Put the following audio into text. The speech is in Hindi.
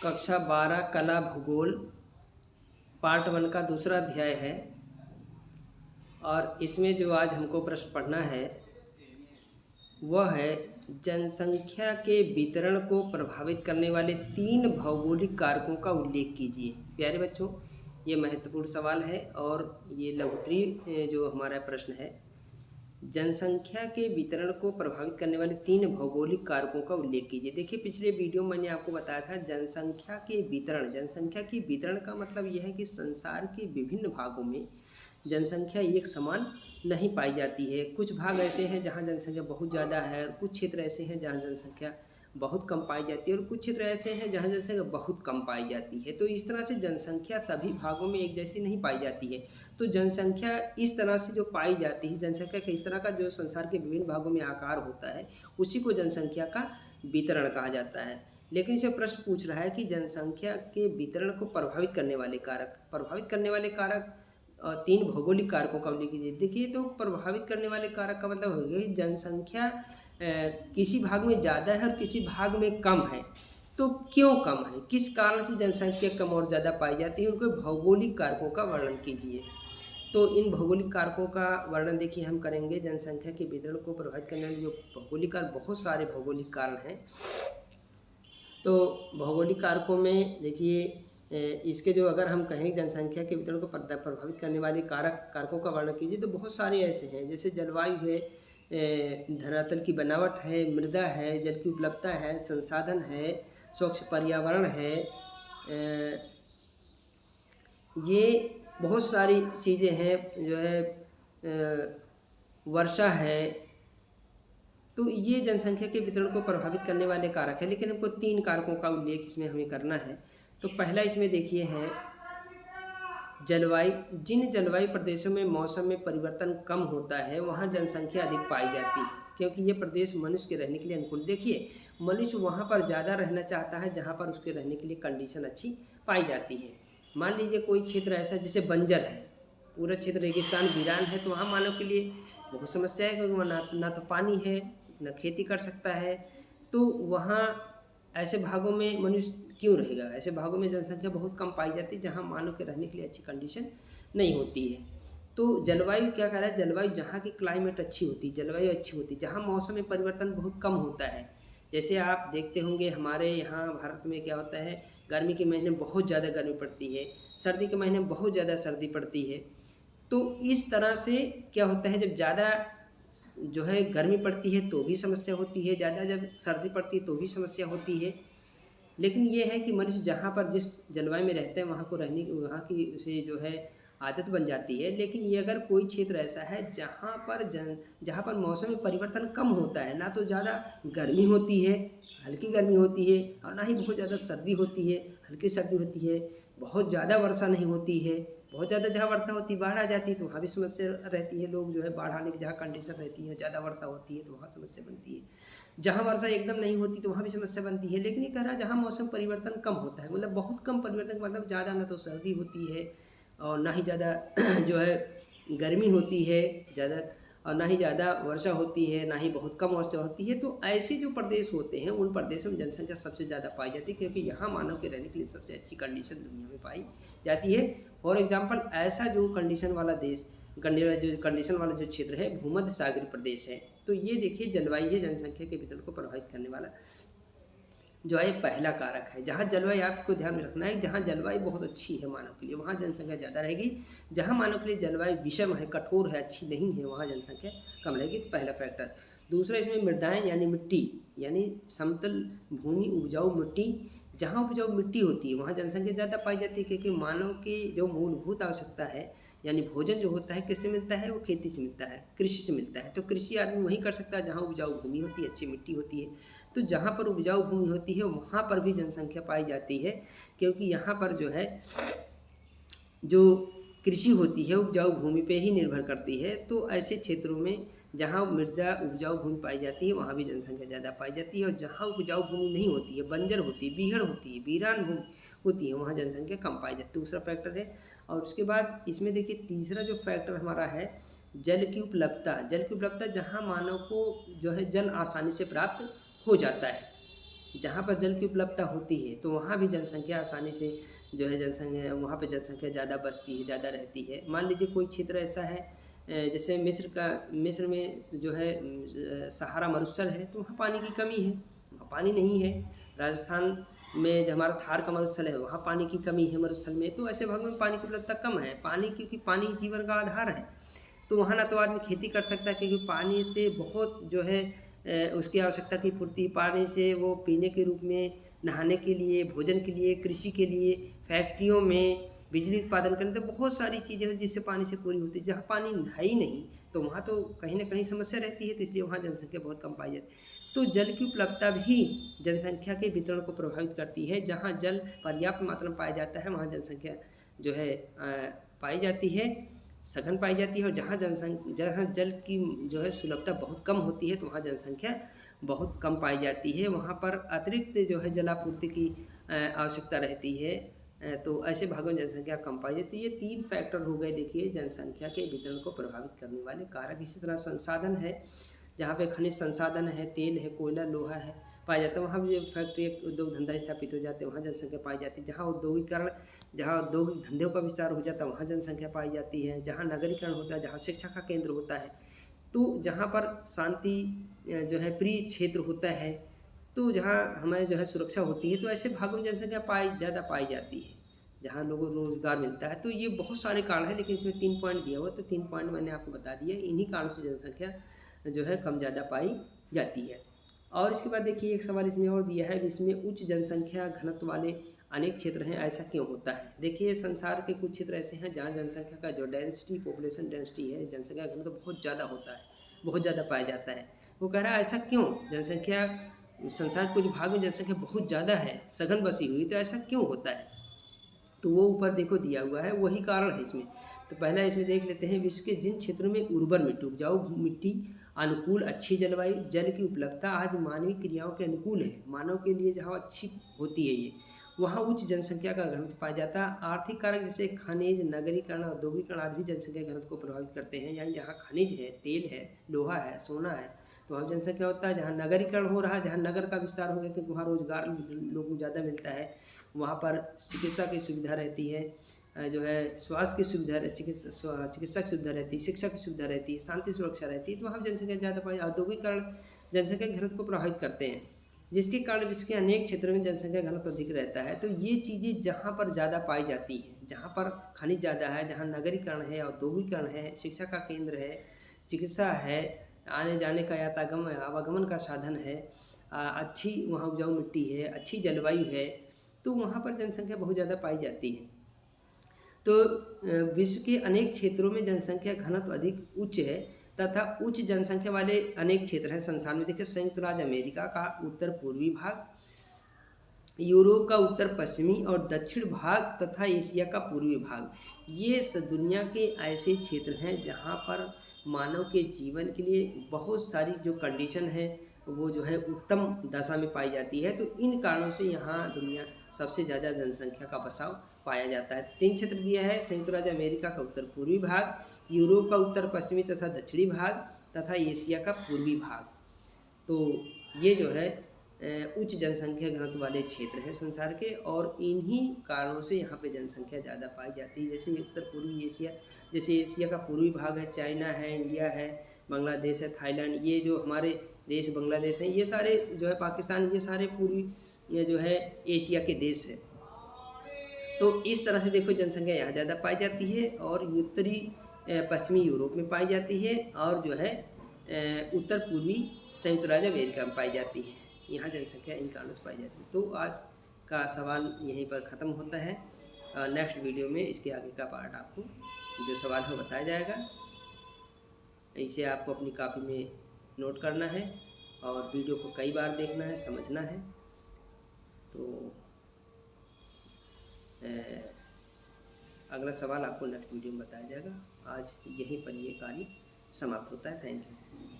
कक्षा 12 कला भूगोल पार्ट 1 का दूसरा अध्याय है। और इसमें जो आज हमको प्रश्न पढ़ना है वह है जनसंख्या के वितरण को प्रभावित करने वाले 3 भौगोलिक कारकों का उल्लेख कीजिए। प्यारे बच्चों, ये महत्वपूर्ण सवाल है और ये लघुत्तरीय जो हमारा प्रश्न है, जनसंख्या के वितरण को प्रभावित करने वाले 3 भौगोलिक कारकों का उल्लेख कीजिए। देखिए, पिछले वीडियो में मैंने आपको बताया था जनसंख्या के वितरण। जनसंख्या की वितरण का मतलब यह है कि संसार के विभिन्न भागों में जनसंख्या एक समान नहीं पाई जाती है। कुछ भाग ऐसे हैं जहाँ जनसंख्या बहुत ज़्यादा है और कुछ क्षेत्र ऐसे हैं जहाँ जनसंख्या बहुत कम पाई जाती है और कुछ क्षेत्र ऐसे हैं जहाँ जनसंख्या बहुत कम पाई जाती है। तो इस तरह से जनसंख्या सभी भागों में एक जैसी नहीं पाई जाती है। तो जनसंख्या इस तरह से जो पाई जाती है, जनसंख्या का इस तरह का जो संसार के विभिन्न भागों में आकार होता है, उसी को जनसंख्या का वितरण कहा जाता है। लेकिन इसमें प्रश्न पूछ रहा है कि जनसंख्या के वितरण को प्रभावित करने वाले कारक 3 भौगोलिक कारकों का उल्लेख कीजिए। देखिए, तो प्रभावित करने वाले कारक का मतलब हो गया कि जनसंख्या किसी भाग में ज़्यादा है और किसी भाग में कम है। तो क्यों कम है, किस कारण से जनसंख्या कम और ज़्यादा पाई जाती है, उनके भौगोलिक कारकों का वर्णन कीजिए। तो इन भौगोलिक कारकों का वर्णन देखिए हम करेंगे। जनसंख्या के वितरण को प्रभावित करने वाले जो भौगोलिक कारक, बहुत सारे भौगोलिक कारण हैं। तो भौगोलिक कारकों में देखिए, इसके जो अगर हम कहें जनसंख्या के वितरण को प्रभावित करने वाले कारकों का वर्णन कीजिए, तो बहुत सारे ऐसे हैं, जैसे जलवायु है, धरातल की बनावट है, मृदा है, जल की उपलब्धता है, संसाधन है, स्वच्छ पर्यावरण है, ये बहुत सारी चीज़ें हैं। जो है वर्षा है। तो ये जनसंख्या के वितरण को प्रभावित करने वाले कारक है। लेकिन हमको 3 कारकों का उल्लेख इसमें हमें करना है। तो पहला इसमें देखिए है जलवायु। जिन जलवायु प्रदेशों में मौसम में परिवर्तन कम होता है वहाँ जनसंख्या अधिक पाई जाती है, क्योंकि ये प्रदेश मनुष्य के रहने के लिए अनुकूल। देखिए, मनुष्य वहाँ पर ज़्यादा रहना चाहता है जहाँ पर उसके रहने के लिए कंडीशन अच्छी पाई जाती है। मान लीजिए कोई क्षेत्र ऐसा जैसे बंजर है, पूरा क्षेत्र रेगिस्तान वीरान है, तो वहाँ मानव के लिए बहुत समस्या है, क्योंकि ना तो पानी है, ना खेती कर सकता है। तो वहाँ ऐसे भागों में मनुष्य क्यों रहेगा? ऐसे भागों में जनसंख्या बहुत कम पाई जाती है जहाँ मानव के रहने के लिए अच्छी कंडीशन नहीं होती है। तो जलवायु क्या कह रहा है, जलवायु जहाँ की क्लाइमेट अच्छी होती, जलवायु अच्छी होती, जहाँ मौसम में परिवर्तन बहुत कम होता है। जैसे आप देखते होंगे हमारे यहाँ भारत में क्या होता है, गर्मी के महीने बहुत ज़्यादा गर्मी पड़ती है, सर्दी के महीने बहुत ज़्यादा सर्दी पड़ती है। तो इस तरह से क्या होता है, जब ज़्यादा जो है गर्मी पड़ती है तो भी समस्या होती है, ज़्यादा जब सर्दी पड़ती है तो भी समस्या होती है। लेकिन ये है कि मनुष्य जहाँ पर जिस जलवायु में रहते हैं वहाँ को रहने की, वहाँ की उसे जो है आदत बन जाती है। लेकिन ये अगर कोई क्षेत्र ऐसा है जहाँ पर मौसम में परिवर्तन कम होता है, ना तो ज़्यादा गर्मी होती है, हल्की गर्मी होती है, और ना ही बहुत ज़्यादा सर्दी होती है, हल्की सर्दी होती है, बहुत ज़्यादा वर्षा नहीं होती है, बहुत ज़्यादा जहाँ वर्षा होती है बाढ़ आ जाती है तो वहाँ भी समस्या रहती है। लोग जो है बाढ़ आने की जहाँ कंडीशन रहती है, ज़्यादा वर्षा होती है तो वहाँ समस्या बनती है, जहाँ वर्षा एकदम नहीं होती तो वहाँ भी समस्या बनती है। लेकिन ये कह रहा है जहाँ मौसम परिवर्तन कम होता है, मतलब बहुत कम परिवर्तन, मतलब ज़्यादा ना तो सर्दी होती है और ना ही ज़्यादा जो है गर्मी होती है ज़्यादा, और ना ही ज़्यादा वर्षा होती है, ना ही बहुत कम वर्षा होती है। तो ऐसे जो प्रदेश होते हैं उन प्रदेशों में जनसंख्या सबसे ज़्यादा पाई जाती है, क्योंकि यहाँ मानव के रहने के लिए सबसे अच्छी कंडीशन दुनिया में पाई जाती है। फॉर एग्जाम्पल, ऐसा जो कंडीशन वाला जो क्षेत्र है भूमध्य सागरीय प्रदेश है। तो ये देखिए जलवायु है जनसंख्या के वितरण को प्रभावित करने वाला जो है पहला कारक है। जहाँ जलवायु, आपको ध्यान में रखना है, जहाँ जलवायु बहुत अच्छी है मानव के लिए वहाँ जनसंख्या ज़्यादा रहेगी। जहाँ मानव के लिए जलवायु विषम है, कठोर है, अच्छी नहीं है, वहाँ जनसंख्या कम रहेगी। तो पहला फैक्टर। दूसरा, इसमें मृदाएँ यानी मिट्टी, यानी समतल भूमि, उपजाऊ मिट्टी, जहाँ उपजाऊ मिट्टी होती है वहाँ जनसंख्या ज़्यादा पाई जाती है, क्योंकि मानव की जो मूलभूत आवश्यकता है यानी भोजन जो होता है किससे मिलता है, वो खेती से मिलता है, कृषि से मिलता है। तो कृषि आदमी वहीं कर सकता है जहाँ उपजाऊ भूमि होती है, अच्छी मिट्टी होती है। तो जहाँ पर उपजाऊ भूमि होती है वहाँ पर भी जनसंख्या पाई जाती है, क्योंकि यहाँ पर जो है जो कृषि होती है उपजाऊ भूमि पे ही निर्भर करती है। तो ऐसे क्षेत्रों में जहाँ मृदा उपजाऊ भूमि पाई जाती है वहाँ भी जनसंख्या ज़्यादा पाई जाती है, और जहाँ उपजाऊ भूमि नहीं होती है, बंजर होती है, बीहड़ होती है, वीरान भूमि होती है, वहाँ जनसंख्या कम पाई जाती है। दूसरा फैक्टर है। और उसके बाद इसमें देखिए तीसरा जो फैक्टर हमारा है जल की उपलब्धता। जहाँ मानव को जो है जल आसानी से प्राप्त हो जाता है। जहाँ पर जल की उपलब्धता होती है तो वहाँ भी जनसंख्या आसानी से जो है जनसंख्या वहाँ पे जनसंख्या ज़्यादा बसती है, ज़्यादा रहती है। मान लीजिए कोई क्षेत्र ऐसा है जैसे मिस्र में जो है सहारा मरुस्थल है, तो वहाँ पानी की कमी है, वहाँ पानी नहीं है। राजस्थान में जो हमारा थार का मरुस्थल है, वहाँ पानी की कमी है मरुस्थल में। तो ऐसे भागों में पानी की उपलब्धता कम है, पानी क्योंकि पानी जीवन का आधार है। तो वहाँ ना तो आदमी खेती कर सकता है, क्योंकि पानी से बहुत जो है उसकी आवश्यकता की पूर्ति, पानी से वो पीने के रूप में, नहाने के लिए, भोजन के लिए, कृषि के लिए, फैक्ट्रियों में बिजली उत्पादन करने, तो बहुत सारी चीज़ें हैं जिससे पानी से पूरी होती है। जहाँ पानी है ही नहीं तो वहाँ तो कहीं ना कहीं समस्या रहती है, तो इसलिए वहाँ जनसंख्या बहुत कम पाई जाती है। तो जल की उपलब्धता भी जनसंख्या के वितरण को प्रभावित करती है। जहाँ जल पर्याप्त मात्रा में पाया जाता है वहाँ जनसंख्या जो है पाई जाती है, सघन पाई जाती है। और जहाँ जल की जो है सुलभता बहुत कम होती है तो वहाँ जनसंख्या बहुत कम पाई जाती है, वहाँ पर अतिरिक्त जो है जलापूर्ति की आवश्यकता रहती है। तो ऐसे भागों में जनसंख्या कम पाई जाती है। ये 3 फैक्टर हो गए देखिए जनसंख्या के वितरण को प्रभावित करने वाले कारक। इसी तरह संसाधन है, जहाँ पे खनिज संसाधन है, तेल है, कोयला, लोहा है, पाया जाता है, वहाँ भी फैक्ट्री उद्योग धंधा स्थापित हो जाते हैं, वहाँ जनसंख्या पाई जाती है। जहाँ औद्योगिक धंधों का विस्तार हो जाता है वहाँ जनसंख्या पाई जाती है। जहाँ नगरीकरण होता है, जहाँ शिक्षा का केंद्र होता है, तो जहाँ पर शांति जो है प्रिय क्षेत्र होता है, तो जहाँ हमारे जो है सुरक्षा होती है, तो ऐसे भागों में जनसंख्या ज़्यादा पाई जाती है, जहाँ लोगों को रोजगार मिलता है। तो ये बहुत सारे कारण हैं, लेकिन इसमें 3 पॉइंट दिया हुआ, तो 3 पॉइंट मैंने आपको बता दिए। इन्हीं कारणों से जनसंख्या जो है कम ज़्यादा पाई जाती है। और इसके बाद देखिए एक सवाल इसमें और दिया है, इसमें उच्च जनसंख्या घनत्व वाले अनेक क्षेत्र हैं, ऐसा क्यों होता है। देखिए संसार के कुछ क्षेत्र ऐसे हैं जहाँ जनसंख्या का जो पॉपुलेशन डेंसिटी है, जनसंख्या घनत्व बहुत ज़्यादा होता है, बहुत ज़्यादा पाया जाता है। वो कह रहा है ऐसा क्यों, जनसंख्या संसार के कुछ भाग में जनसंख्या बहुत ज़्यादा है, सघन बसी हुई, तो ऐसा क्यों होता है। तो वो ऊपर देखो दिया हुआ है, वही कारण है इसमें। तो पहला इसमें देख लेते हैं, विश्व के जिन क्षेत्रों में उर्वर मिट्टी, उपजाऊ मिट्टी, अनुकूल अच्छी जलवायु, जल की उपलब्धता आदि मानवीय क्रियाओं के अनुकूल है, मानव के लिए जहाँ अच्छी होती है ये, वहाँ उच्च जनसंख्या का घनत्व पाया जाता है। आर्थिक कारक जैसे खनिज, नगरीकरण, औद्योगिकरण आदि भी जनसंख्या घनत्व को प्रभावित करते हैं। यानी जहाँ खनिज है, तेल है, लोहा है, सोना है, तो वहाँ जनसंख्या होता है। जहाँ नगरीकरण हो रहा है, जहाँ नगर का विस्तार हो गया, क्योंकि वहाँ रोजगार लोगों को ज़्यादा मिलता है, वहाँ पर चिकित्सा की सुविधा रहती है, जो है स्वास्थ्य की सुविधा, चिकित्सा की सुविधा रहती है, शिक्षा की सुविधा रहती है, शांति सुरक्षा रहती है, तो वहाँ जनसंख्या ज़्यादा पाई। औद्योगिकरण जनसंख्या घनत्व को प्रभावित करते हैं, जिसके कारण विश्व के अनेक क्षेत्रों में जनसंख्या घनत्व अधिक रहता है। तो ये चीज़ें जहाँ पर ज़्यादा पाई जाती हैं, जहाँ पर खनिज ज़्यादा है, जहाँ नगरीकरण है, औद्योगिकरण है, शिक्षा का केंद्र है, चिकित्सा है, आने जाने का आवागमन का साधन है, अच्छी वहाँ उपजाऊ मिट्टी है, अच्छी जलवायु है, तो वहाँ पर जनसंख्या बहुत ज़्यादा पाई जाती है। तो विश्व के अनेक क्षेत्रों में जनसंख्या घनत्व अधिक उच्च है तथा उच्च जनसंख्या वाले अनेक क्षेत्र हैं संसार में। देखिए संयुक्त राज्य अमेरिका का उत्तर पूर्वी भाग, यूरोप का उत्तर पश्चिमी और दक्षिण भाग तथा एशिया का पूर्वी भाग, ये दुनिया के ऐसे क्षेत्र हैं जहाँ पर मानव के जीवन के लिए बहुत सारी जो कंडीशन है वो जो है उत्तम दशा में पाई जाती है। तो इन कारणों से यहाँ दुनिया सबसे ज़्यादा जनसंख्या का बसाव पाया जाता है। 3 क्षेत्र दिया है, संयुक्त राज्य अमेरिका का उत्तर पूर्वी भाग, यूरोप का उत्तर पश्चिमी तथा दक्षिणी भाग तथा एशिया का पूर्वी भाग। तो ये जो है उच्च जनसंख्या घनत्व वाले क्षेत्र हैं संसार के, और इन्हीं कारणों से यहाँ पे जनसंख्या ज़्यादा पाई जाती है। जैसे उत्तर पूर्वी एशिया, जैसे एशिया का पूर्वी भाग है, चाइना है, इंडिया है, बांग्लादेश है, थाईलैंड, ये जो हमारे देश बांग्लादेश हैं, ये सारे जो है पाकिस्तान, ये सारे पूर्वी जो है एशिया के देश है। तो इस तरह से देखो जनसंख्या यहाँ ज़्यादा पाई जाती है, और उत्तरी पश्चिमी यूरोप में पाई जाती है, और जो है उत्तर पूर्वी संयुक्त राज्य अमेरिका में पाई जाती है। यहाँ जनसंख्या इन कारणों से पाई जाती है। तो आज का सवाल यहीं पर ख़त्म होता है। नेक्स्ट वीडियो में इसके आगे का पार्ट आपको जो सवाल है बताया जाएगा। इसे आपको अपनी कॉपी में नोट करना है और वीडियो को कई बार देखना है, समझना है। तो अगला सवाल आपको नेक्स्ट वीडियो में बताया जाएगा। आज यहीं पर ये कार्य समाप्त होता है। Thank you.